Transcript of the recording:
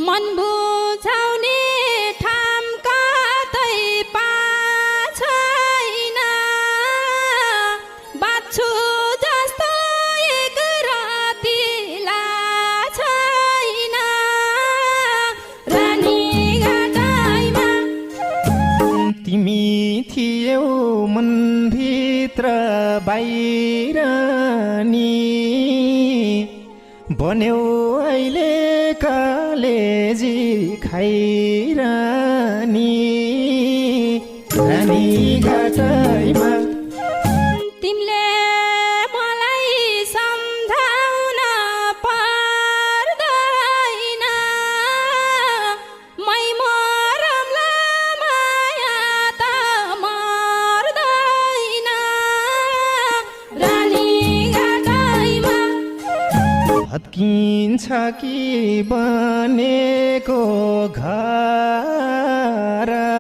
मन बुझाउने ठाम कतै छैन बाछु जस्तो एक रातिला छैन रानीघाटैमा तिमी थियौ मनभित्र बाहिर नि बन्यौ अहिले कलेजी खाइरानी रानीघाटैमा तिमीले मलाई सम्झाउन पर्दैन मै मरमला माया त मर्दैन रानीघाटैमा हत्किन्छ कि बनेको घर